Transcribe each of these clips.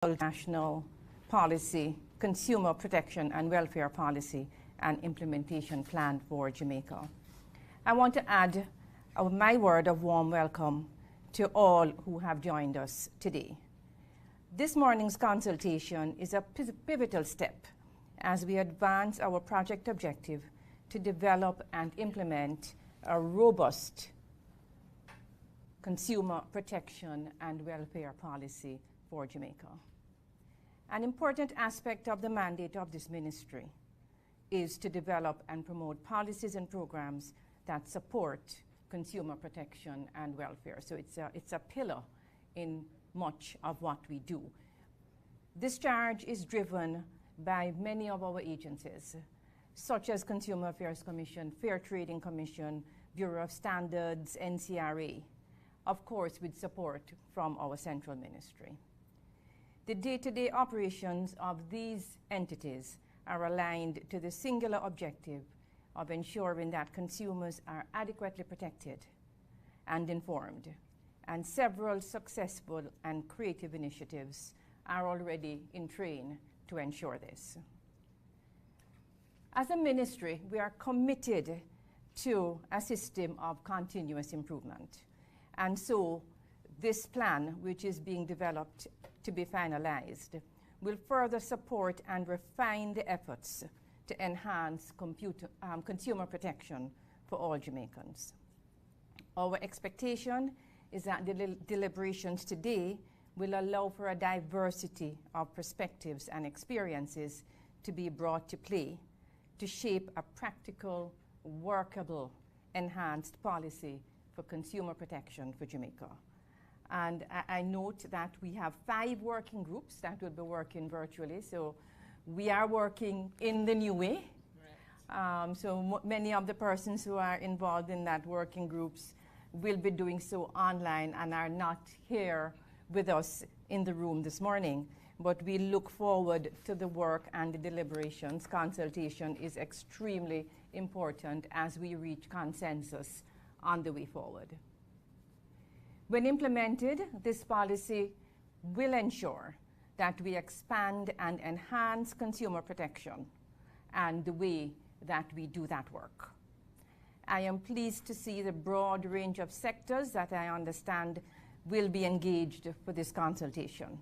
national policy, consumer protection and welfare policy and implementation plan for Jamaica. I want to add my word of warm welcome to all who have joined us today. This morning's consultation is a pivotal step as we advance our project objective to develop and implement a robust consumer protection and welfare policy for Jamaica. An important aspect of the mandate of this ministry is to develop and promote policies and programs that support consumer protection and welfare. So it's a pillar in much of what we do. This charge is driven by many of our agencies, such as Consumer Affairs Commission, Fair Trading Commission, Bureau of Standards, NCRA, of course with support from our central ministry. The day-to-day operations of these entities are aligned to the singular objective of ensuring that consumers are adequately protected and informed, and several successful and creative initiatives are already in train to ensure this. As a ministry, we are committed to a system of continuous improvement. And so this plan, which is being developed to be finalized, will further support and refine the efforts to enhance consumer protection for all Jamaicans. Our expectation is that the deliberations today will allow for a diversity of perspectives and experiences to be brought to play to shape a practical, workable, enhanced policy for consumer protection for Jamaica. And I note that we have 5 working groups that will be working virtually, so we are working in the new way. Right. So many of the persons who are involved in that working groups will be doing so online and are not here with us in the room this morning. But we look forward to the work and the deliberations. Consultation is extremely important as we reach consensus on the way forward. When implemented, this policy will ensure that we expand and enhance consumer protection and the way that we do that work. I am pleased to see the broad range of sectors that I understand will be engaged for this consultation.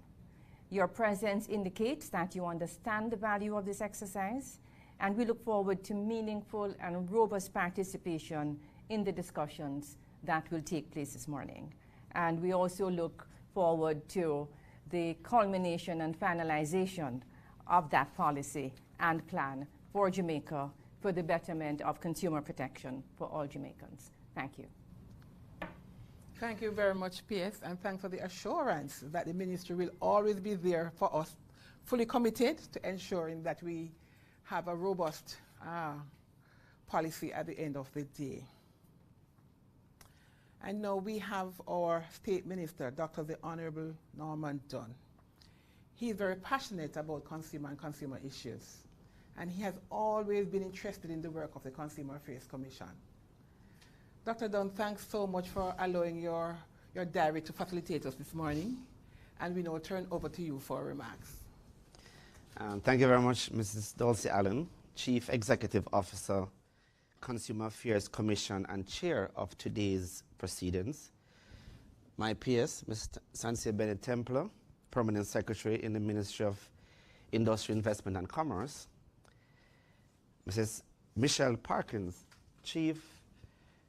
Your presence indicates that you understand the value of this exercise, and we look forward to meaningful and robust participation in the discussions that will take place this morning. And we also look forward to the culmination and finalization of that policy and plan for Jamaica for the betterment of consumer protection for all Jamaicans. Thank you. Thank you very much, PS, and thanks for the assurance that the ministry will always be there for us, fully committed to ensuring that we have a robust policy at the end of the day. And now we have our State Minister, Dr. the Honorable Norman Dunn. He is very passionate about consumer and consumer issues, and he has always been interested in the work of the Consumer Affairs Commission. Dr. Dunn, thanks so much for allowing your diary to facilitate us this morning, and we now turn over to you for remarks. Thank you very much, Mrs. Dulcie Allen, Chief Executive Officer, Consumer Affairs Commission and Chair of today's proceedings. My PS, Mr. Sansia Bennett Templar, Permanent Secretary in the Ministry of Industry, Investment and Commerce. Mrs. Michelle Parkins, Chief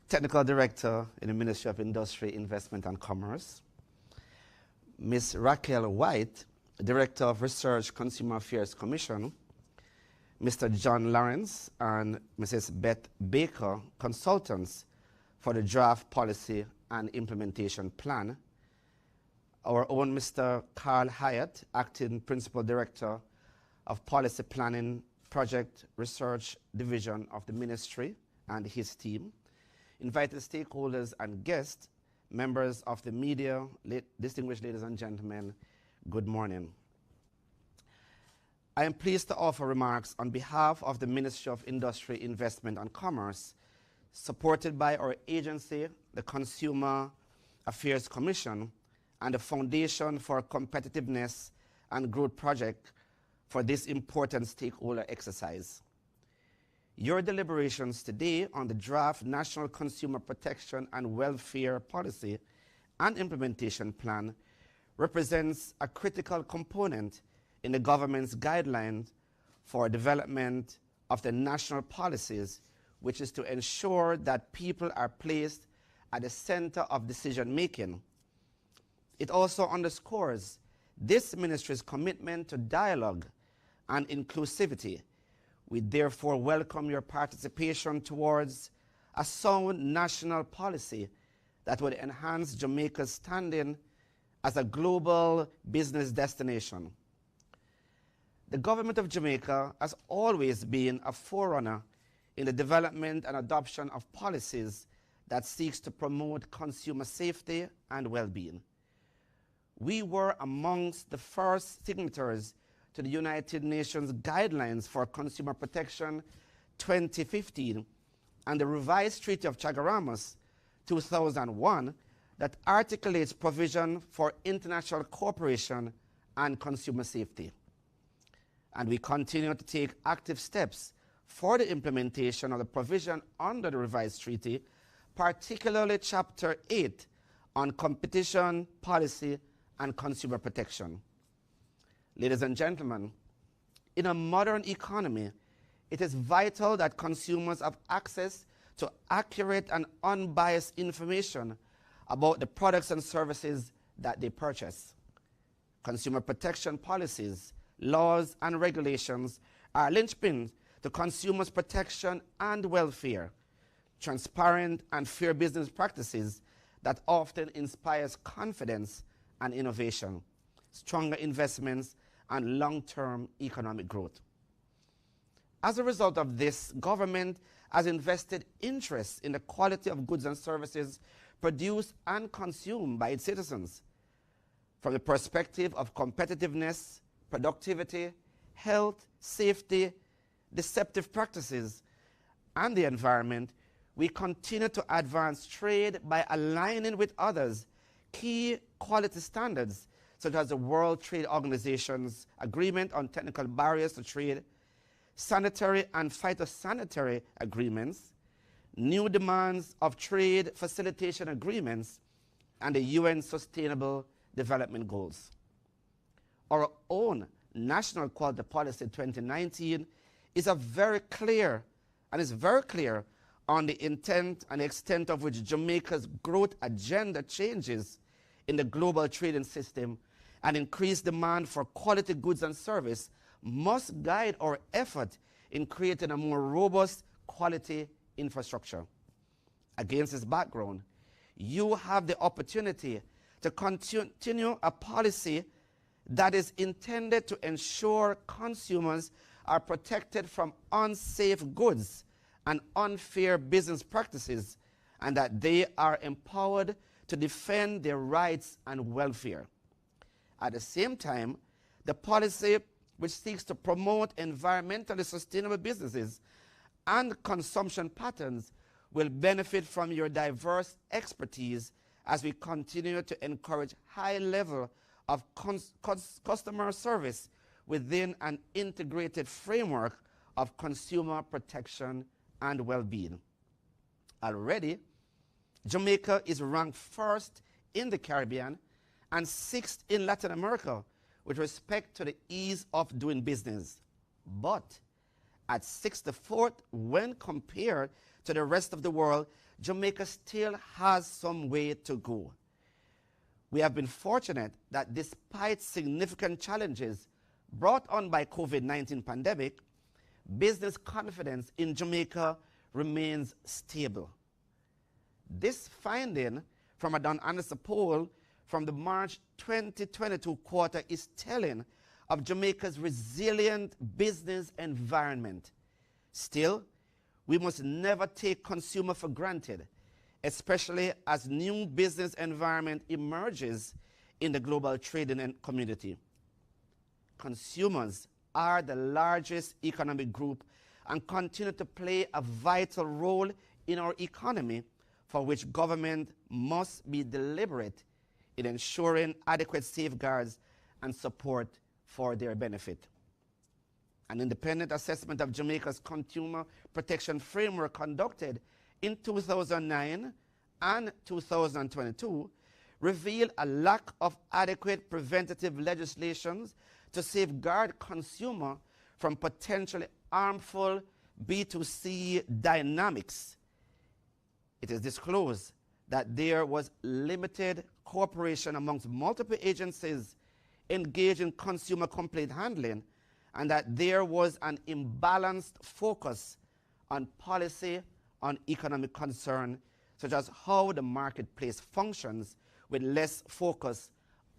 Technical Director in the Ministry of Industry, Investment and Commerce. Ms. Raquel White, Director of Research, Consumer Affairs Commission. Mr. John Lawrence and Mrs. Beth Baker, consultants for the draft policy and implementation plan. Our own Mr. Carl Hyatt, Acting Principal Director of Policy Planning Project Research Division of the Ministry, and his team. Invited stakeholders and guests, members of the media, distinguished ladies and gentlemen, good morning. I am pleased to offer remarks on behalf of the Ministry of Industry, Investment and Commerce, supported by our agency, the Consumer Affairs Commission, and the Foundation for Competitiveness and Growth Project for this important stakeholder exercise. Your deliberations today on the draft National Consumer Protection and Welfare Policy and Implementation Plan represents a critical component in the government's guidelines for development of the national policies, which is to ensure that people are placed at the center of decision making. It also underscores this ministry's commitment to dialogue and inclusivity. We therefore welcome your participation towards a sound national policy that would enhance Jamaica's standing as a global business destination. The government of Jamaica has always been a forerunner in the development and adoption of policies that seeks to promote consumer safety and well-being. We were amongst the first signatories to the United Nations Guidelines for Consumer Protection 2015 and the revised Treaty of Chaguaramas 2001 that articulates provision for international cooperation and consumer safety. And we continue to take active steps for the implementation of the provision under the revised treaty, particularly Chapter 8 on competition, policy, and consumer protection. Ladies and gentlemen, in a modern economy, it is vital that consumers have access to accurate and unbiased information about the products and services that they purchase. Consumer protection policies, laws, and regulations are linchpins to consumers' protection and welfare. Transparent and fair business practices that often inspires confidence and innovation, stronger investments, and long-term economic growth. As a result of this, government has invested interest in the quality of goods and services produced and consumed by its citizens. From the perspective of competitiveness, productivity, health, safety, deceptive practices, and the environment, we continue to advance trade by aligning with others key quality standards such as the World Trade Organization's Agreement on Technical Barriers to Trade, sanitary and phytosanitary agreements, new demands of trade facilitation agreements, and the UN Sustainable Development Goals. Our own National Quality Policy 2019 is very clear on the intent and extent of which Jamaica's growth agenda changes in the global trading system and increased demand for quality goods and service must guide our effort in creating a more robust quality infrastructure. Against this background, you have the opportunity to continue a policy that is intended to ensure consumers are protected from unsafe goods and unfair business practices, and that they are empowered to defend their rights and welfare. At the same time, the policy which seeks to promote environmentally sustainable businesses and consumption patterns will benefit from your diverse expertise as we continue to encourage high level of customer service within an integrated framework of consumer protection and well-being. Already, Jamaica is ranked first in the Caribbean and sixth in Latin America with respect to the ease of doing business, but at 64th when compared to the rest of the world, Jamaica still has some way to go. We have been fortunate that despite significant challenges brought on by COVID-19 pandemic, business confidence in Jamaica remains stable. This finding from a Don Anderson poll from the March 2022 quarter is telling of Jamaica's resilient business environment. Still, we must never take consumer for granted, especially as new business environment emerges in the global trading community. Consumers are the largest economic group and continue to play a vital role in our economy, for which government must be deliberate in ensuring adequate safeguards and support for their benefit. An independent assessment of Jamaica's consumer protection framework conducted in 2009 and 2022 revealed a lack of adequate preventative legislation to safeguard consumer from potentially harmful B2C dynamics. It is disclosed that there was limited cooperation amongst multiple agencies engaged in consumer complaint handling, and that there was an imbalanced focus on policy on economic concern, such as how the marketplace functions, with less focus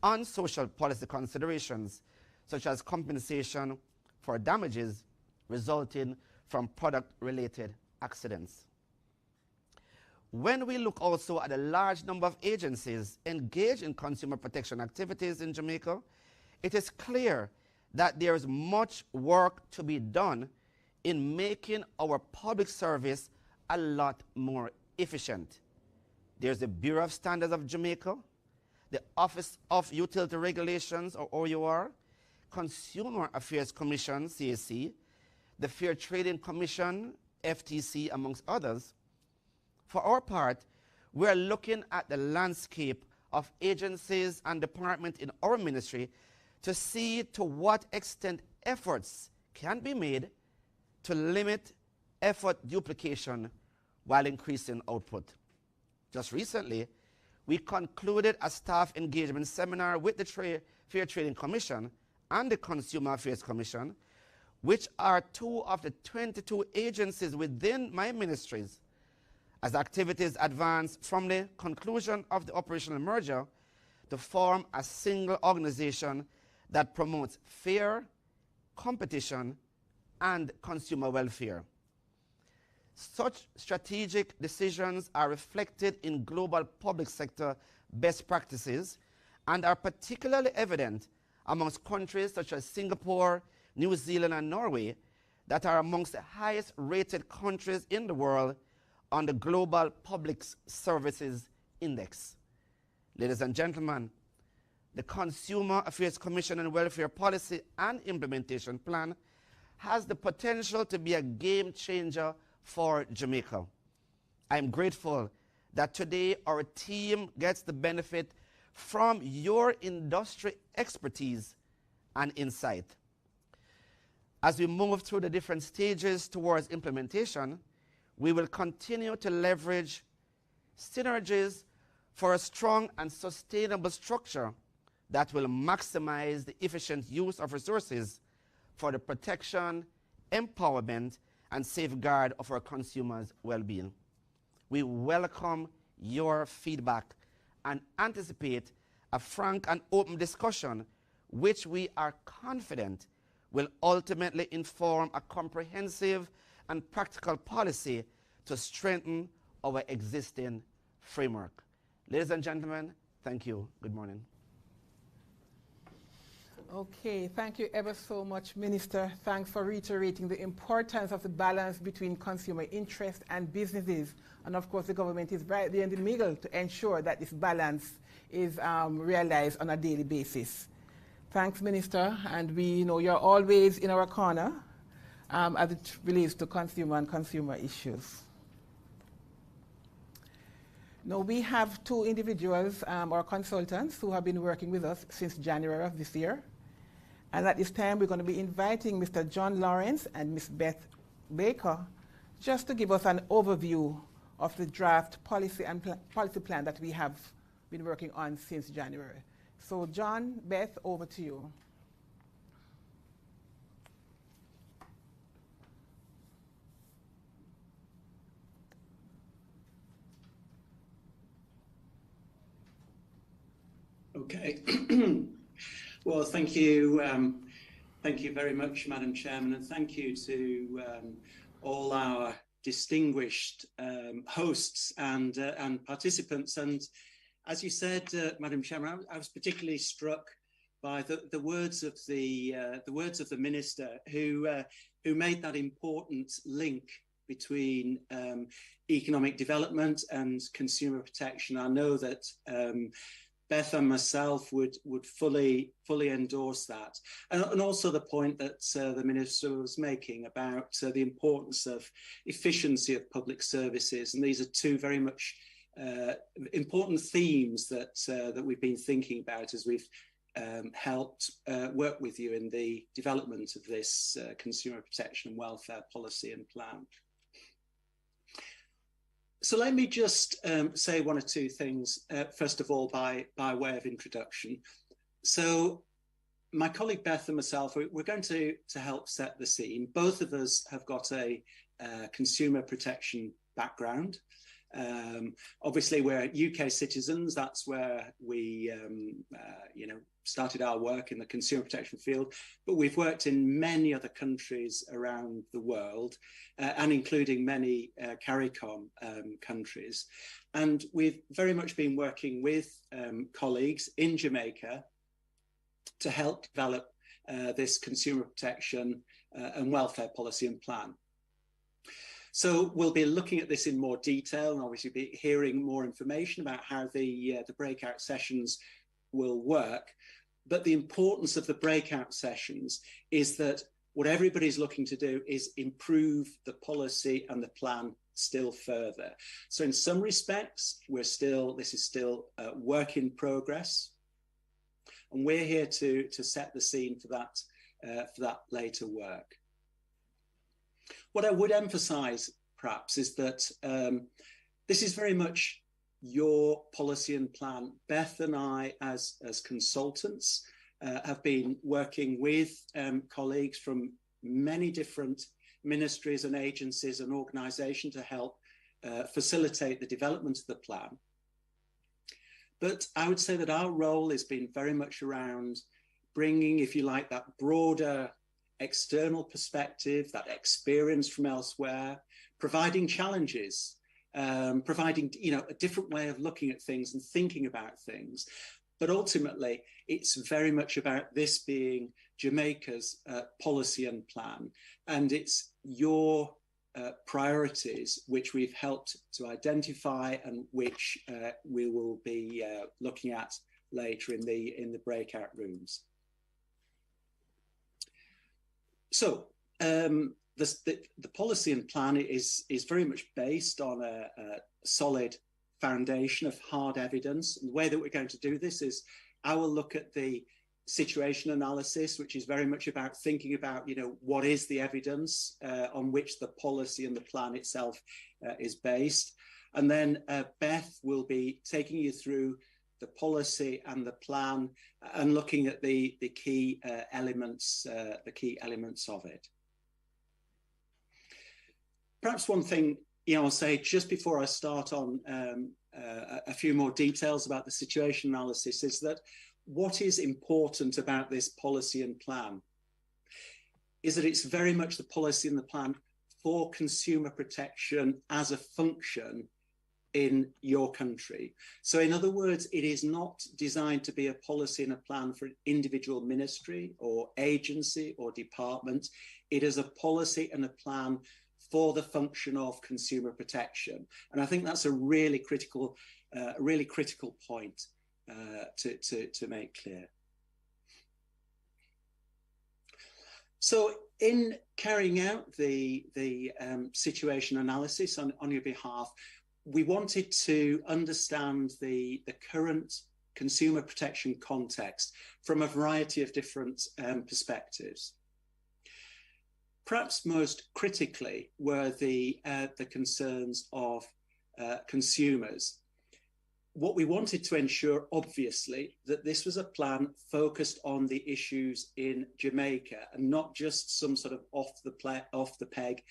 on social policy considerations, such as compensation for damages resulting from product-related accidents. When we look also at a large number of agencies engaged in consumer protection activities in Jamaica, it is clear that there is much work to be done in making our public service a lot more efficient. There's the Bureau of Standards of Jamaica, the Office of Utility Regulations, or OUR, Consumer Affairs Commission, CAC, the Fair Trading Commission, FTC, amongst others. For our part, we're looking at the landscape of agencies and departments in our ministry to see to what extent efforts can be made to limit effort duplication while increasing output. Just recently, we concluded a staff engagement seminar with the Fair Trading Commission and the Consumer Affairs Commission, which are two of the 22 agencies within my ministries, as activities advance from the conclusion of the operational merger to form a single organization that promotes fair competition and consumer welfare. Such strategic decisions are reflected in global public sector best practices and are particularly evident amongst countries such as Singapore, New Zealand, and Norway, that are amongst the highest rated countries in the world on the Global Public Services Index. Ladies and gentlemen, the Consumer Affairs Commission and Welfare Policy and Implementation Plan has the potential to be a game changer for Jamaica. I am grateful that today our team gets the benefit from your industry expertise and insight. As we move through the different stages towards implementation, we will continue to leverage synergies for a strong and sustainable structure that will maximize the efficient use of resources for the protection, empowerment, and safeguard of our consumers' well-being. We welcome your feedback and anticipate a frank and open discussion, which we are confident will ultimately inform a comprehensive and practical policy to strengthen our existing framework. Ladies and gentlemen, thank you. Good morning. Okay, thank you ever so much, Minister. Thanks for reiterating the importance of the balance between consumer interest and businesses. And of course, the government is right there in the middle to ensure that this balance is realized on a daily basis. Thanks, Minister. And we know you're always in our corner as it relates to consumer and consumer issues. Now, we have two individuals, or consultants, who have been working with us since January of this year. And at this time, we're going to be inviting Mr. John Lawrence and Ms. Beth Baker just to give us an overview of the draft policy and policy plan that we have been working on since January. So, John, Beth, over to you. Okay. Well, thank you. Thank you very much, Madam Chairman, and thank you to all our distinguished hosts and participants. And as you said, Madam Chairman, I was particularly struck by the words of the Minister, who made that important link between economic development and consumer protection. I know that Beth and myself would fully endorse that, and also the point that the Minister was making about the importance of efficiency of public services, and these are two very much important themes that that we've been thinking about as we've helped work with you in the development of this consumer protection and welfare policy and plan. So let me just say one or two things, first of all, by way of introduction. So my colleague Beth and myself, we're going to help set the scene. Both of us have got a consumer protection background. Obviously, we're UK citizens. That's where we, started our work in the consumer protection field. But we've worked in many other countries around the world, and including many CARICOM countries. And we've very much been working with colleagues in Jamaica to help develop this consumer protection and welfare policy and plan. So we'll be looking at this in more detail and obviously be hearing more information about how the breakout sessions will work. But the importance of the breakout sessions is that what everybody's looking to do is improve the policy and the plan still further. So in some respects, this is still a work in progress. And we're here to set the scene for that later work. What I would emphasize, perhaps, is that this is very much your policy and plan. Beth and I, as consultants, have been working with colleagues from many different ministries and agencies and organisations to help facilitate the development of the plan. But I would say that our role has been very much around bringing, if you like, that broader external perspective, that experience from elsewhere, providing challenges, providing a different way of looking at things and thinking about things. But ultimately, it's very much about this being Jamaica's policy and plan, and it's your priorities which we've helped to identify and which we will be looking at later in the breakout rooms. So the policy and plan is very much based on a solid foundation of hard evidence. And the way that we're going to do this is I will look at the situation analysis, which is very much about thinking about, what is the evidence on which the policy and the plan itself is based. And then Beth will be taking you through the policy and the plan and looking at the key elements of it. Perhaps one thing I'll say just before I start on a few more details about the situation analysis is that what is important about this policy and plan is that it's very much the policy and the plan for consumer protection as a function in your country. So in other words, it is not designed to be a policy and a plan for an individual ministry or agency or department. It is a policy and a plan for the function of consumer protection. And I think that's a really critical point to make clear. So in carrying out the situation analysis on your behalf, we wanted to understand the current consumer protection context from a variety of different perspectives. Perhaps most critically were the concerns of consumers. What we wanted to ensure, obviously, that this was a plan focused on the issues in Jamaica and not just some sort of off the peg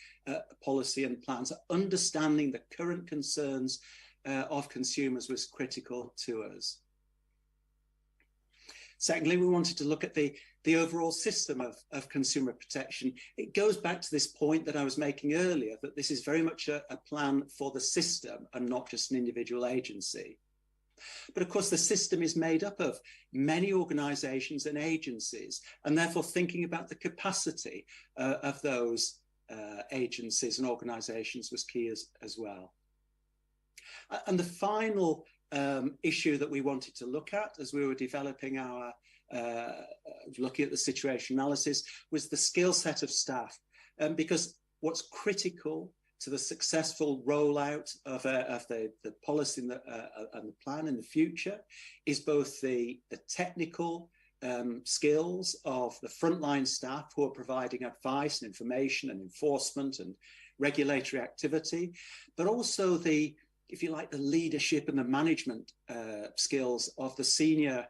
policy and plans. Understanding the current concerns of consumers was critical to us. Secondly, we wanted to look at the overall system of consumer protection. It goes back to this point that I was making earlier, that this is very much a plan for the system and not just an individual agency. But of course, the system is made up of many organisations and agencies, and therefore thinking about the capacity of those agencies and organisations was key as well. And the final issue that we wanted to look at as we were developing our looking at the situation analysis was the skill set of staff, because what's critical to the successful rollout of the policy and the plan in the future is both the technical skills of the frontline staff who are providing advice and information and enforcement and regulatory activity, but also the, if you like, the leadership and the management skills of the senior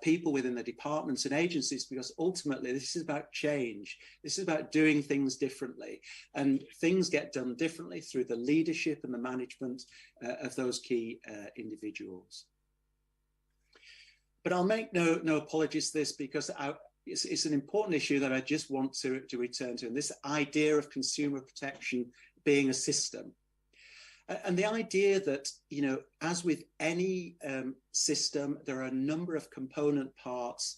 people within the departments and agencies, because ultimately this is about change. This is about doing things differently, and things get done differently through the leadership and the management of those key individuals. But I'll make no apologies to this, because it's an important issue that I just want to return to, and this idea of consumer protection being a system. And the idea that, you know, as with any system, there are a number of component parts,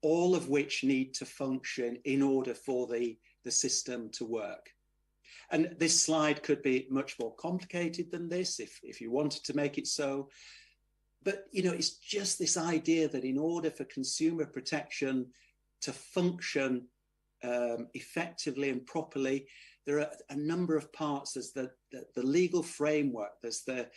all of which need to function in order for the system to work. And this slide could be much more complicated than this if you wanted to make it so. But, you know, it's just this idea that in order for consumer protection to function effectively and properly, there are a number of parts. There's the legal framework, there's the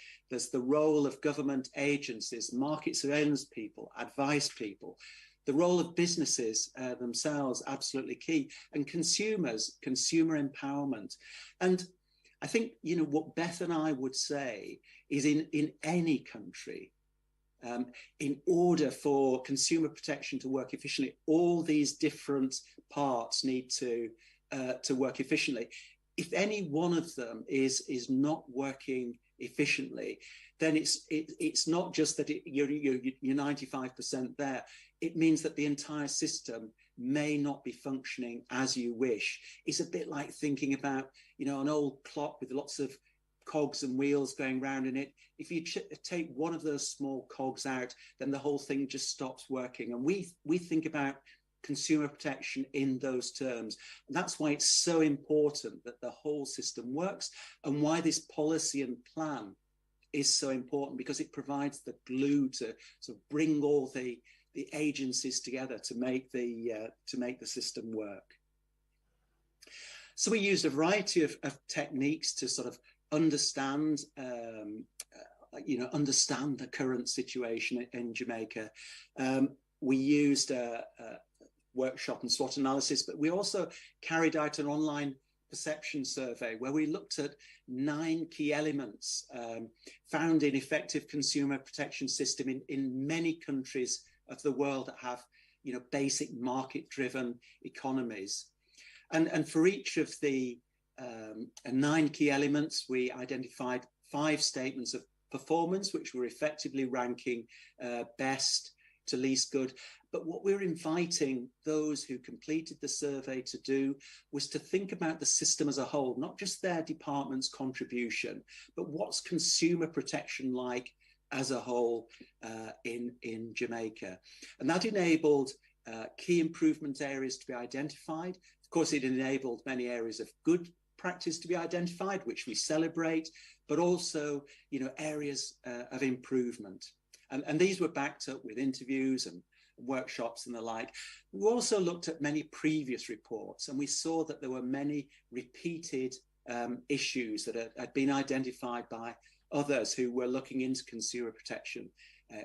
role of government agencies, market surveillance people, advice people, the role of businesses themselves, absolutely key, and consumers, consumer empowerment. And I think, you know, what Beth and I would say is in any country, in order for consumer protection to work efficiently, all these different parts need to work efficiently. If any one of them is not working efficiently, then it's not just that you're 95% there. It means that the entire system may not be functioning as you wish. It's a bit like thinking about, you know, an old clock with lots of cogs and wheels going round in it. If you take one of those small cogs out, then the whole thing just stops working. And we think about consumer protection in those terms. And that's why it's so important that the whole system works, and why this policy and plan is so important, because it provides the glue to sort of bring all the agencies together to make the system work. So we used a variety of techniques to sort of understand understand the current situation in Jamaica. We used a workshop and SWOT analysis, but we also carried out an online perception survey where we looked at 9 key elements found in effective consumer protection system in many countries of the world that have, you know, basic market-driven economies. And for each of the 9 key elements, we identified 5 statements of performance, which were effectively ranking best to least good. But what we're inviting those who completed the survey to do was to think about the system as a whole, not just their department's contribution, but what's consumer protection like as a whole in Jamaica. And that enabled key improvement areas to be identified. Of course, it enabled many areas of good practice to be identified, which we celebrate, but also, you know, areas of improvement. And these were backed up with interviews and workshops and the like. We also looked at many previous reports, and we saw that there were many repeated issues that had been identified by others who were looking into consumer protection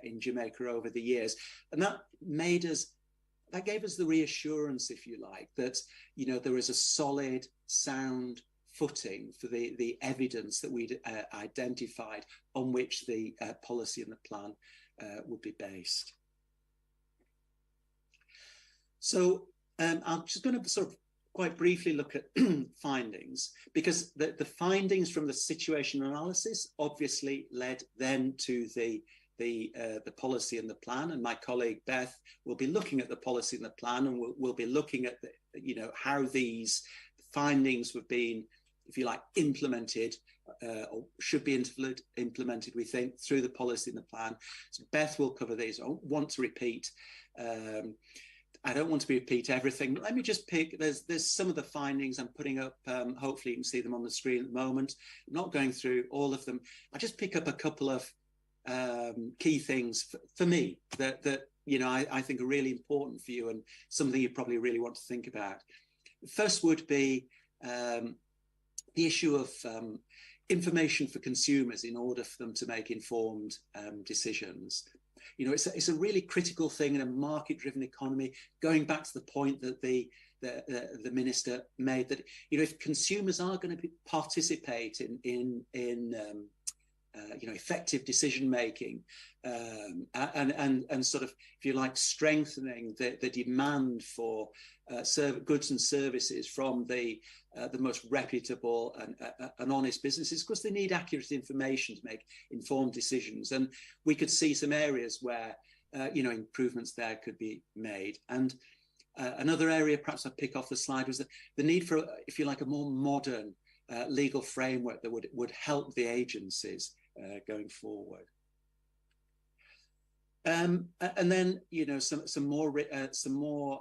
in Jamaica over the years. And that gave us the reassurance, if you like, that, you know, there is a solid, sound footing for the evidence that we'd identified on which the policy and the plan would be based. So I'm just going to sort of quite briefly look at findings, because the findings from the situation analysis obviously led then to the policy and the plan, and my colleague Beth will be looking at the policy and the plan, and we'll be looking at how these findings were being, if you like, implemented or should be implemented, we think, through the policy and the plan. So Beth will cover these. I don't want to repeat. I don't want to repeat everything. Let me just pick. There's some of the findings I'm putting up. Hopefully, you can see them on the screen at the moment. I'm not going through all of them. I just pick up a couple of key things for me that I think are really important for you and something you probably really want to think about. First would be the issue of information for consumers in order for them to make informed decisions. It's a really critical thing in a market-driven economy. Going back to the point that the minister made, that if consumers are going to participate in effective decision making, and sort of, if you like, strengthening the demand for goods and services from the most reputable and honest businesses, because they need accurate information to make informed decisions. And we could see some areas where improvements there could be made. And another area, perhaps I'd pick off the slide, was the need for, if you like, a more modern legal framework that would help the agencies going forward. And then, some more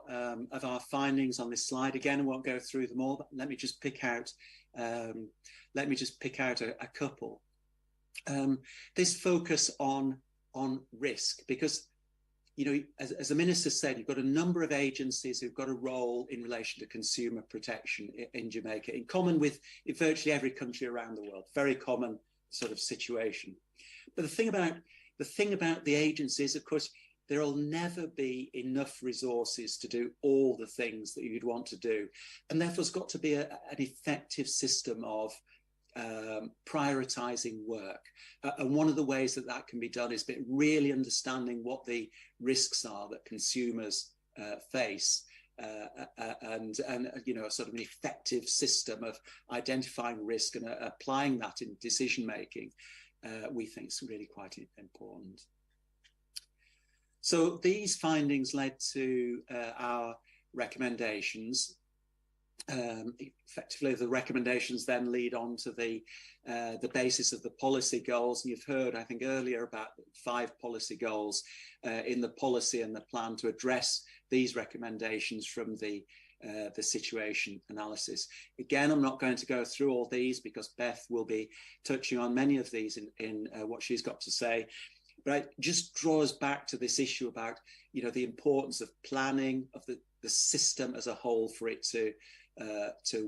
of our findings on this slide. Again, I won't go through them all, but let me just pick out a couple. This focus on risk, because as the minister said, you've got a number of agencies who've got a role in relation to consumer protection in Jamaica, in common with virtually every country around the world. Very common sort of situation. But the thing about the agencies, of course, there will never be enough resources to do all the things that you'd want to do. And therefore, it's got to be an effective system of prioritizing work. And one of the ways that can be done is by really understanding what the risks are that consumers face. And sort of an effective system of identifying risk and applying that in decision making, we think is really quite important. So these findings led to our recommendations. Effectively, the recommendations then lead on to the basis of the policy goals. And you've heard, I think, earlier about 5 policy goals in the policy and the plan to address these recommendations from the situation analysis. Again, I'm not going to go through all these because Beth will be touching on many of these in what she's got to say. But it just draws back to this issue about, the importance of planning, of the system as a whole for it to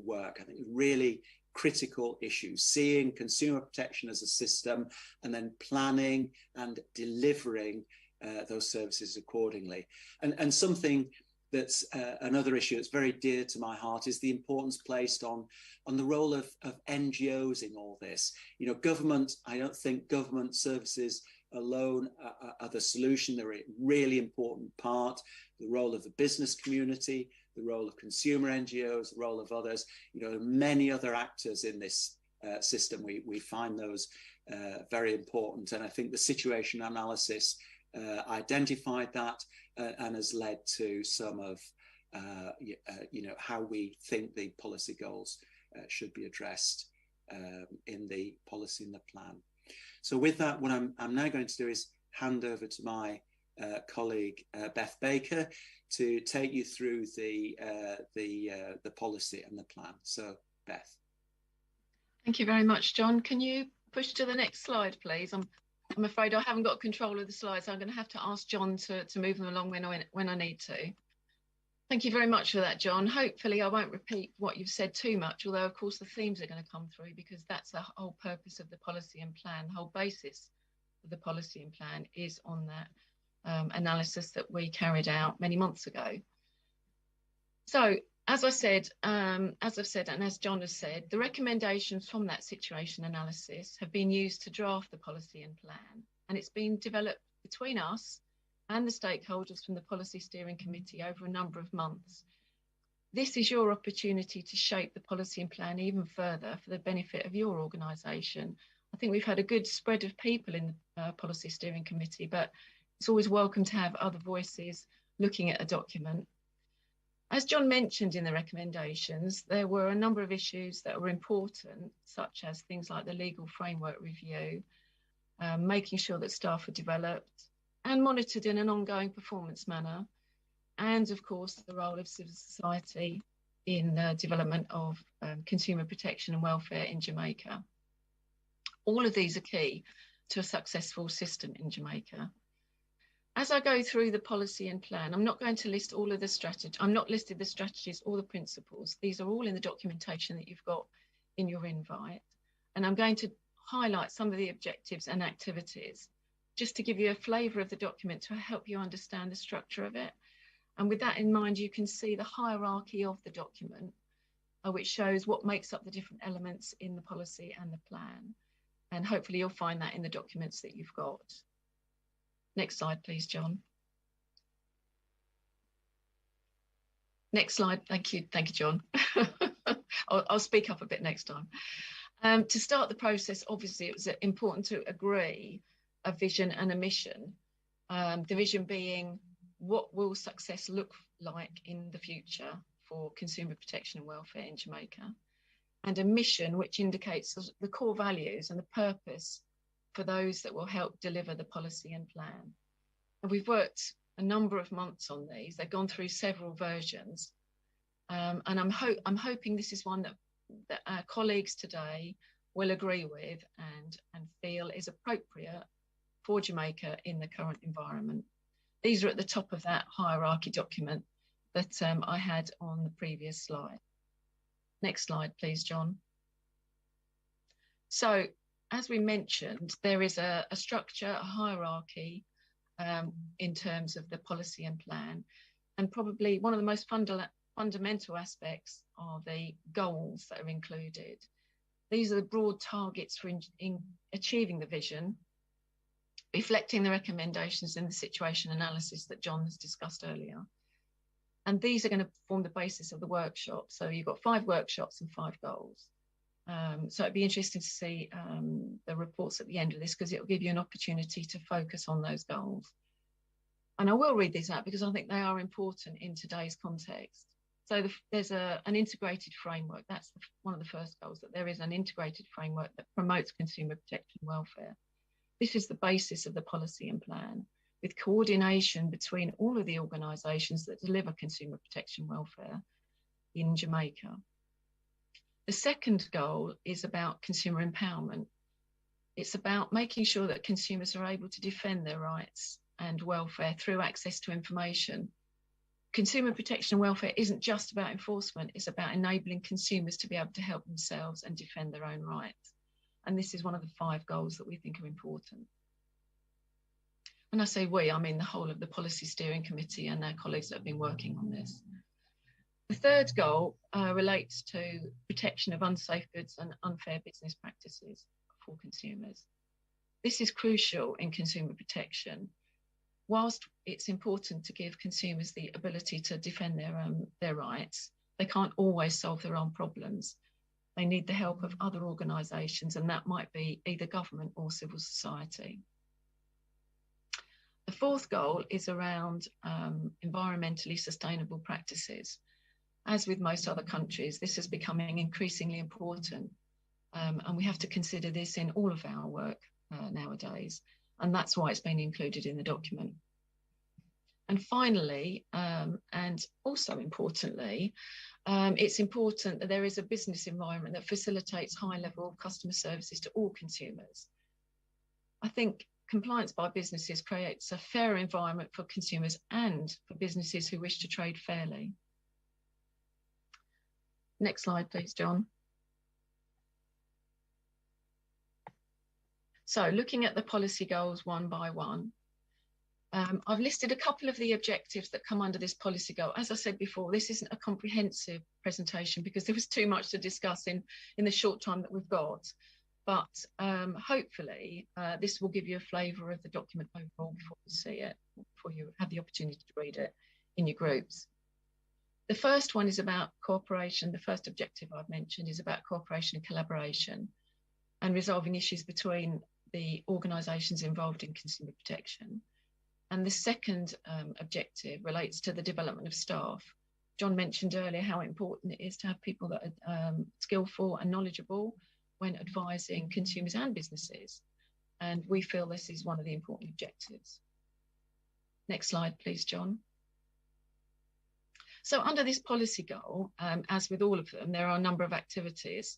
work. I think really critical issues, seeing consumer protection as a system and then planning and delivering those services accordingly. And something that's another issue that's very dear to my heart is the importance placed on the role of NGOs in all this. Government, I don't think government services alone are the solution. They're a really important part. The role of the business community, the role of consumer NGOs, the role of others, many other actors in this system. We find those very important. And I think the situation analysis identified that and has led to some of, how we think the policy goals should be addressed in the policy and the plan. So with that, what I'm now going to do is hand over to my colleague Beth Baker to take you through the policy and the plan. So Beth. Thank you very much, John. Can you push to the next slide, please? I'm afraid I haven't got control of the slides, so I'm going to have to ask John to move them along when I need to. Thank you very much for that, John. Hopefully I won't repeat what you've said too much, although of course the themes are going to come through because that's the whole purpose of the policy and plan. The whole basis of the policy and plan is on that analysis that we carried out many months ago. So as I've said, and as John has said, the recommendations from that situation analysis have been used to draft the policy and plan, and it's been developed between us and the stakeholders from the Policy Steering Committee over a number of months. This is your opportunity to shape the policy and plan even further for the benefit of your organisation. I think we've had a good spread of people in the Policy Steering Committee, but it's always welcome to have other voices looking at a document. As John mentioned in the recommendations, there were a number of issues that were important, such as things like the legal framework review, making sure that staff are developed and monitored in an ongoing performance manner, and of course the role of civil society in the development of consumer protection and welfare in Jamaica. All of these are key to a successful system in Jamaica. As I go through the policy and plan, I'm not going to list all of the strategies. I'm not listed the strategies or the principles. These are all in the documentation that you've got in your invite. And I'm going to highlight some of the objectives and activities just to give you a flavour of the document to help you understand the structure of it. And with that in mind, you can see the hierarchy of the document, which shows what makes up the different elements in the policy and the plan. And hopefully you'll find that in the documents that you've got. Next slide, please, John. Next slide. Thank you, John. I'll speak up a bit next time. To start the process, obviously, it was important to agree a vision and a mission. The vision being, what will success look like in the future for consumer protection and welfare in Jamaica? And a mission which indicates the core values and the purpose for those that will help deliver the policy and plan. And we've worked a number of months on these. They've gone through several versions. And I'm hoping this is one that our colleagues today will agree with and feel is appropriate for Jamaica in the current environment. These are at the top of that hierarchy document that I had on the previous slide. Next slide, please, John. So, as we mentioned, there is a structure, a hierarchy in terms of the policy and plan. And probably one of the most fundamental aspects are the goals that are included. These are the broad targets for in achieving the vision, reflecting the recommendations in the situation analysis that John has discussed earlier. And these are going to form the basis of the workshop. So you've got 5 workshops and 5 goals. So it'd be interesting to see the reports at the end of this, because it will give you an opportunity to focus on those goals. And I will read these out because I think they are important in today's context. So there's an integrated framework. That's one of the first goals, that there is an integrated framework that promotes consumer protection and welfare. This is the basis of the policy and plan, with coordination between all of the organisations that deliver consumer protection and welfare in Jamaica. The second goal is about consumer empowerment. It's about making sure that consumers are able to defend their rights and welfare through access to information. Consumer protection and welfare isn't just about enforcement, it's about enabling consumers to be able to help themselves and defend their own rights. And this is one of the 5 goals that we think are important. When I say we, I mean the whole of the Policy Steering Committee and their colleagues that have been working on this. The third goal relates to protection of unsafe goods and unfair business practices for consumers. This is crucial in consumer protection. Whilst it's important to give consumers the ability to defend their rights, they can't always solve their own problems. They need the help of other organisations, and that might be either government or civil society. The fourth goal is around environmentally sustainable practices. As with most other countries, this is becoming increasingly important, and we have to consider this in all of our work nowadays, and that's why it's been included in the document. And finally, and also importantly, it's important that there is a business environment that facilitates high-level customer services to all consumers. I think compliance by businesses creates a fair environment for consumers and for businesses who wish to trade fairly. Next slide, please, John. So looking at the policy goals one by one, I've listed a couple of the objectives that come under this policy goal. As I said before, this isn't a comprehensive presentation because there was too much to discuss in the short time that we've got. But hopefully this will give you a flavour of the document overall before you see it, before you have the opportunity to read it in your groups. The first one is about cooperation. The first objective I've mentioned is about cooperation and collaboration and resolving issues between the organisations involved in consumer protection. And the second objective relates to the development of staff. John mentioned earlier how important it is to have people that are skillful and knowledgeable when advising consumers and businesses. And we feel this is one of the important objectives. Next slide, please, John. So under this policy goal, as with all of them, there are a number of activities.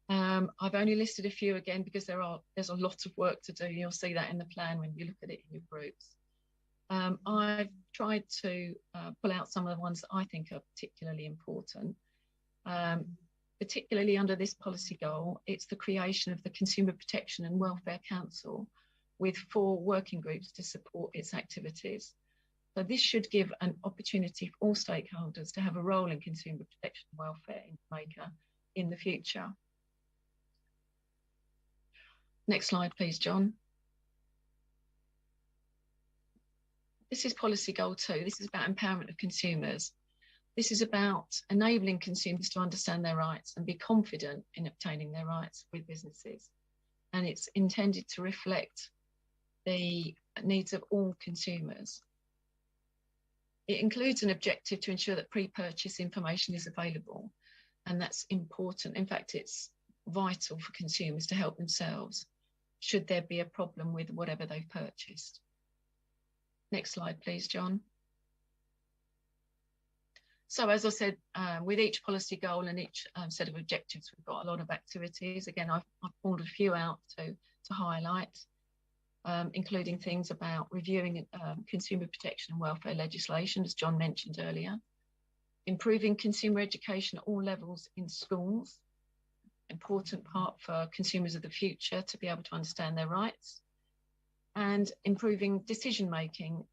I've only listed a few again because there's a lot of work to do. You'll see that in the plan when you look at it in your groups. I've tried to pull out some of the ones that I think are particularly important. Particularly under this policy goal, it's the creation of the Consumer Protection and Welfare Council with 4 working groups to support its activities. So this should give an opportunity for all stakeholders to have a role in consumer protection and welfare in Jamaica in the future. Next slide, please, John. This is policy goal 2. This is about empowerment of consumers. This is about enabling consumers to understand their rights and be confident in obtaining their rights with businesses. And it's intended to reflect the needs of all consumers. It includes an objective to ensure that pre-purchase information is available. And that's important. In fact, it's vital for consumers to help themselves should there be a problem with whatever they've purchased. Next slide, please, John. So as I said, with each policy goal and each set of objectives, we've got a lot of activities. Again, I've pulled a few out to highlight, including things about reviewing consumer protection and welfare legislation, as John mentioned earlier, improving consumer education at all levels in schools, important part for consumers of the future to be able to understand their rights, and improving decision-making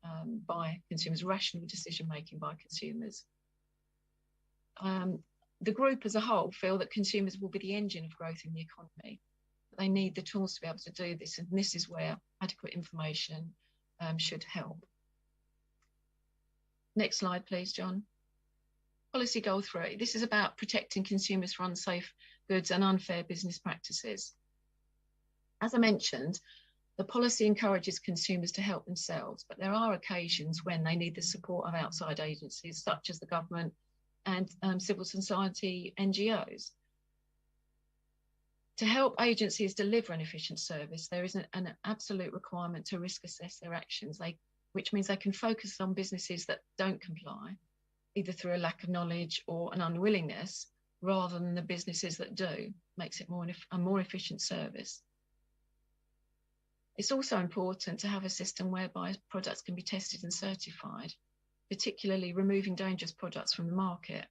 by consumers, rational decision-making by consumers. The group as a whole feel that consumers will be the engine of growth in the economy. They need the tools to be able to do this, and this is where adequate information should help. Next slide, please, John. Policy goal 3. This is about protecting consumers from unsafe goods and unfair business practices. As I mentioned, the policy encourages consumers to help themselves, but there are occasions when they need the support of outside agencies, such as the government and civil society NGOs. To help agencies deliver an efficient service, there is an absolute requirement to risk assess their actions, which means they can focus on businesses that don't comply, either through a lack of knowledge or an unwillingness, rather than the businesses that do. Makes it a more efficient service. It's also important to have a system whereby products can be tested and certified, particularly removing dangerous products from the market.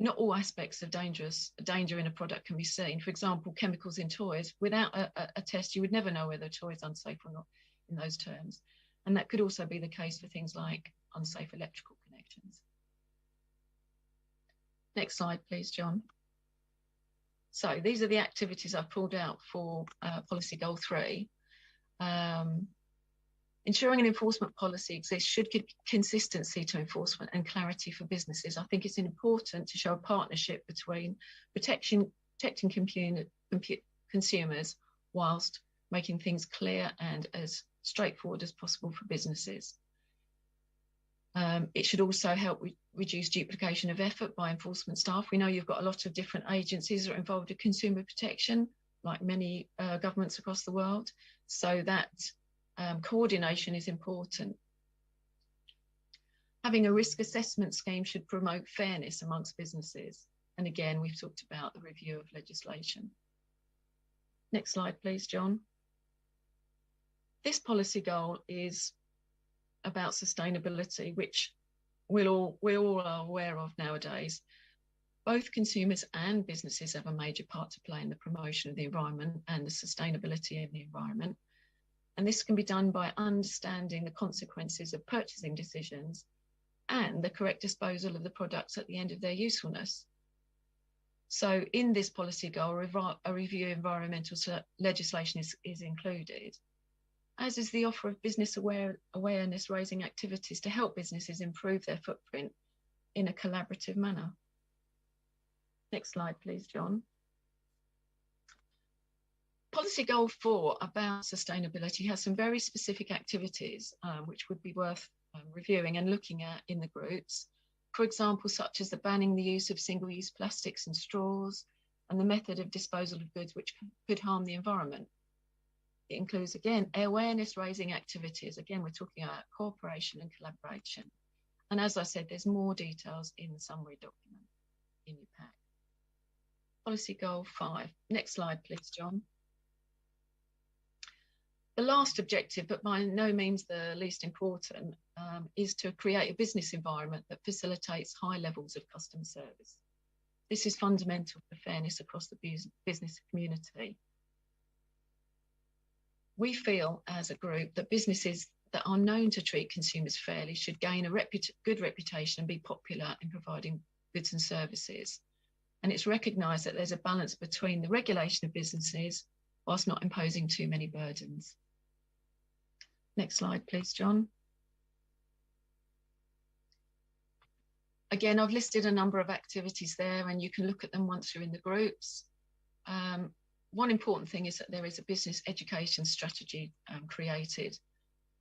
Not all aspects of danger in a product can be seen. For example, chemicals in toys. Without a test, you would never know whether a toy is unsafe or not in those terms. And that could also be the case for things like unsafe electrical connections. Next slide, please, John. So these are the activities I've pulled out for policy goal 3. Ensuring an enforcement policy exists should give consistency to enforcement and clarity for businesses. I think it's important to show a partnership between protecting consumers whilst making things clear and as straightforward as possible for businesses. It should also help reduce duplication of effort by enforcement staff. We know you've got a lot of different agencies that are involved in consumer protection, like many governments across the world, so that coordination is important. Having a risk assessment scheme should promote fairness amongst businesses. And again, we've talked about the review of legislation. Next slide, please, John. This policy goal is about sustainability, which we all are aware of nowadays. Both consumers and businesses have a major part to play in the promotion of the environment and the sustainability of the environment. And this can be done by understanding the consequences of purchasing decisions and the correct disposal of the products at the end of their usefulness. So in this policy goal, a review of environmental legislation is included, as is the offer of business awareness raising activities to help businesses improve their footprint in a collaborative manner. Next slide, please, John. Policy goal 4 about sustainability has some very specific activities which would be worth reviewing and looking at in the groups. For example, such as the banning the use of single-use plastics and straws and the method of disposal of goods which could harm the environment. It includes, again, awareness raising activities. Again, we're talking about cooperation and collaboration. And as I said, there's more details in the summary document in your pack. policy goal 5. Next slide, please, John. The last objective, but by no means the least important, is to create a business environment that facilitates high levels of customer service. This is fundamental for fairness across the business community. We feel as a group that businesses that are known to treat consumers fairly should gain a good reputation and be popular in providing goods and services. And it's recognised that there's a balance between the regulation of businesses whilst not imposing too many burdens. Next slide, please, John. Again, I've listed a number of activities there and you can look at them once you're in the groups. One important thing is that there is a business education strategy created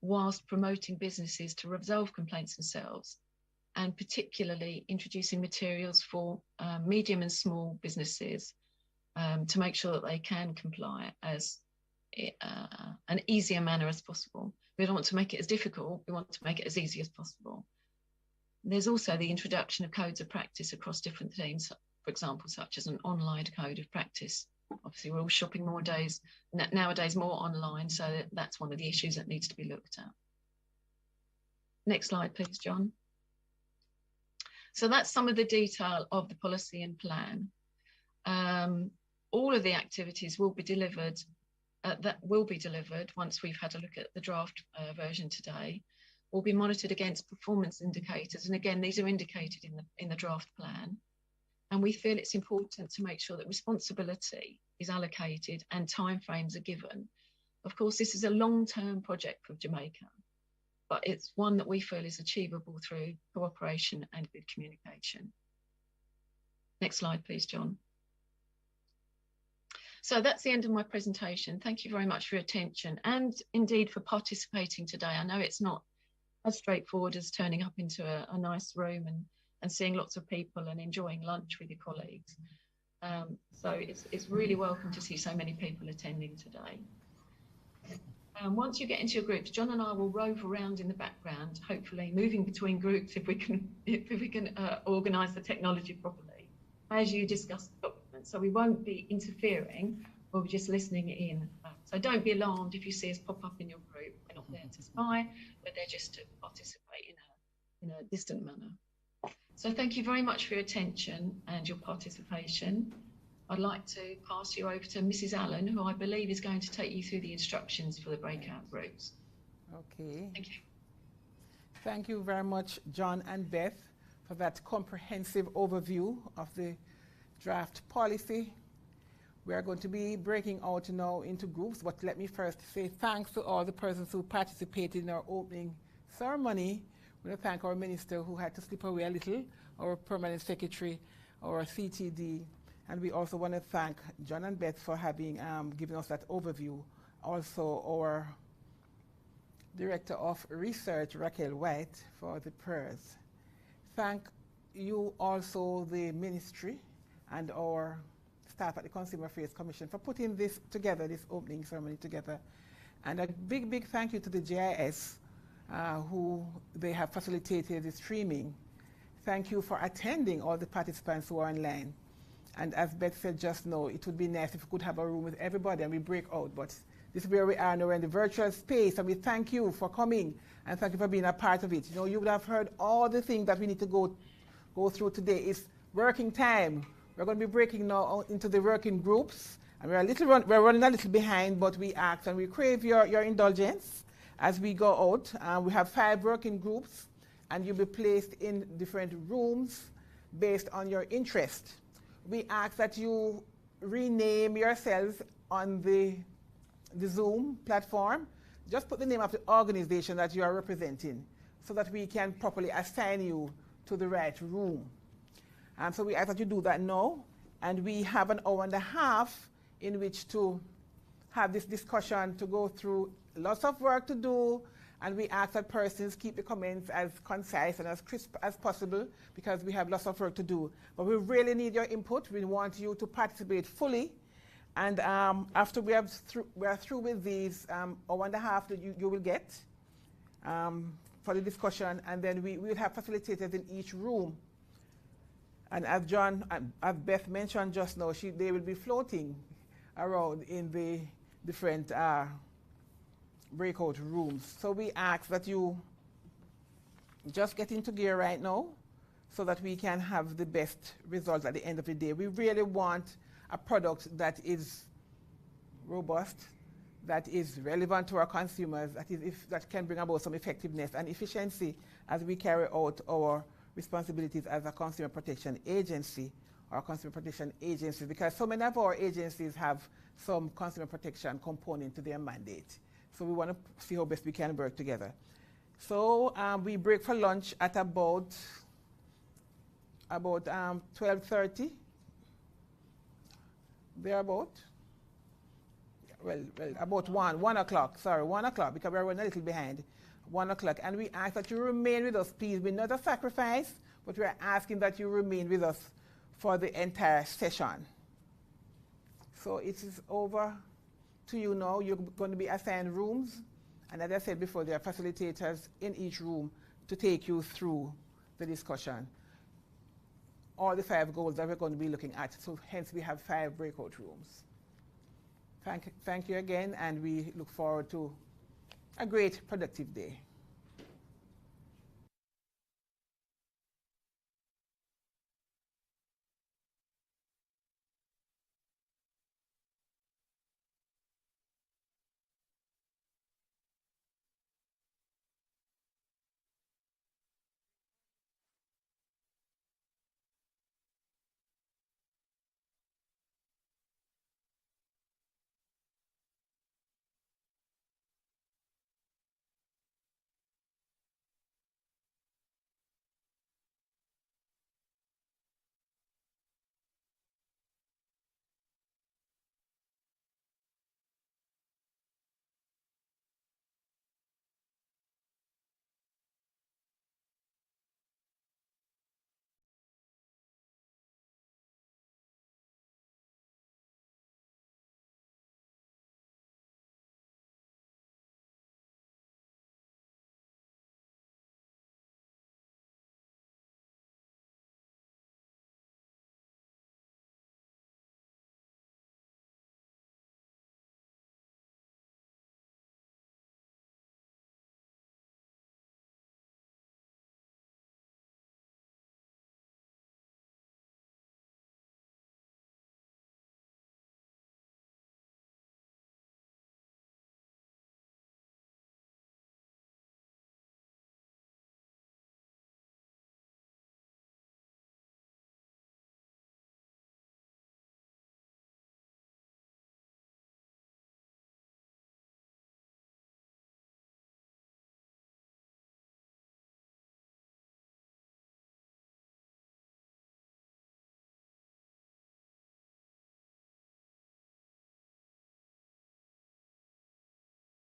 whilst promoting businesses to resolve complaints themselves, and particularly introducing materials for medium and small businesses to make sure that they can comply as an easier manner as possible. We don't want to make it as difficult, we want to make it as easy as possible. There's also the introduction of codes of practice across different teams, for example, such as an online code of practice. Obviously, we're all shopping nowadays more online, so that's one of the issues that needs to be looked at. Next slide, please, John. So that's some of the detail of the policy and plan. All of the activities will be delivered once we've had a look at the draft version today, will be monitored against performance indicators. And again, these are indicated in the draft plan. And we feel it's important to make sure that responsibility is allocated and timeframes are given. Of course, this is a long-term project for Jamaica, but it's one that we feel is achievable through cooperation and good communication. Next slide, please, John. So that's the end of my presentation. Thank you very much for your attention and indeed for participating today. I know it's not as straightforward as turning up into a nice room and seeing lots of people and enjoying lunch with your colleagues. So it's really welcome to see so many people attending today. Once you get into your groups, John and I will rove around in the background, hopefully moving between groups if we can organise the technology properly as you discuss the documents. So we won't be interfering, we'll be just listening in. So don't be alarmed if you see us pop up in your group. We're not there to spy, we're there just to participate in a distant manner. So thank you very much for your attention and your participation. I'd like to pass you over to Mrs. Allen, who I believe is going to take you through the instructions for the breakout groups. Okay. Thank you. Thank you very much, John and Beth, for that comprehensive overview of the draft policy. We are going to be breaking out now into groups, but let me first say thanks to all the persons who participated in our opening ceremony. We want to thank our minister who had to slip away a little, our permanent secretary, our CTD, and we also want to thank John and Beth for having given us that overview. Also our Director of Research, Raquel White, for the prayers. Thank you also, the ministry, and our staff at the Consumer Affairs Commission for putting this together, this opening ceremony together. And a big, big thank you to the GIS, who they have facilitated the streaming. Thank you for attending, all the participants who are online. And as Beth said just now, it would be nice if we could have a room with everybody and we break out, but this is where we are now, we're in the virtual space, and we thank you for coming and thank you for being a part of it. You know, you would have heard all the things that we need to go through today. It's working time. We're going to be breaking now into the working groups, and we're running a little behind, but we ask and we crave your indulgence as we go out. We have 5 working groups, and you'll be placed in different rooms based on your interest. We ask that you rename yourselves on the Zoom platform. Just put the name of the organization that you are representing so that we can properly assign you to the right room. So we ask that you do that now, and we have an hour and a half in which to have this discussion, to go through lots of work to do, and we ask that persons keep the comments as concise and as crisp as possible because we have lots of work to do. But we really need your input. We want you to participate fully. And after we are through with these hour and a half that you will get for the discussion, and then we will have facilitators in each room. And as John, as Beth mentioned just now, they will be floating around in the different breakout rooms. So we ask that you just get into gear right now so that we can have the best results at the end of the day. We really want a product that is robust, that is relevant to our consumers, that can bring about some effectiveness and efficiency as we carry out our responsibilities as a consumer protection agency or consumer protection agency, because so many of our agencies have some consumer protection component to their mandate. So we want to see how best we can work together. So we break for lunch at about 12:30, thereabout. Well, about 1 o'clock, sorry, 1 o'clock, because we're running a little behind. 1 o'clock, and we ask that you remain with us, please. We're not a sacrifice, but we're asking that you remain with us for the entire session. So it is over to you now. You're going to be assigned rooms, and as I said before, there are facilitators in each room to take you through the discussion. All the 5 goals that we're going to be looking at, so hence we have 5 breakout rooms. Thank you again, and we look forward to a great productive day.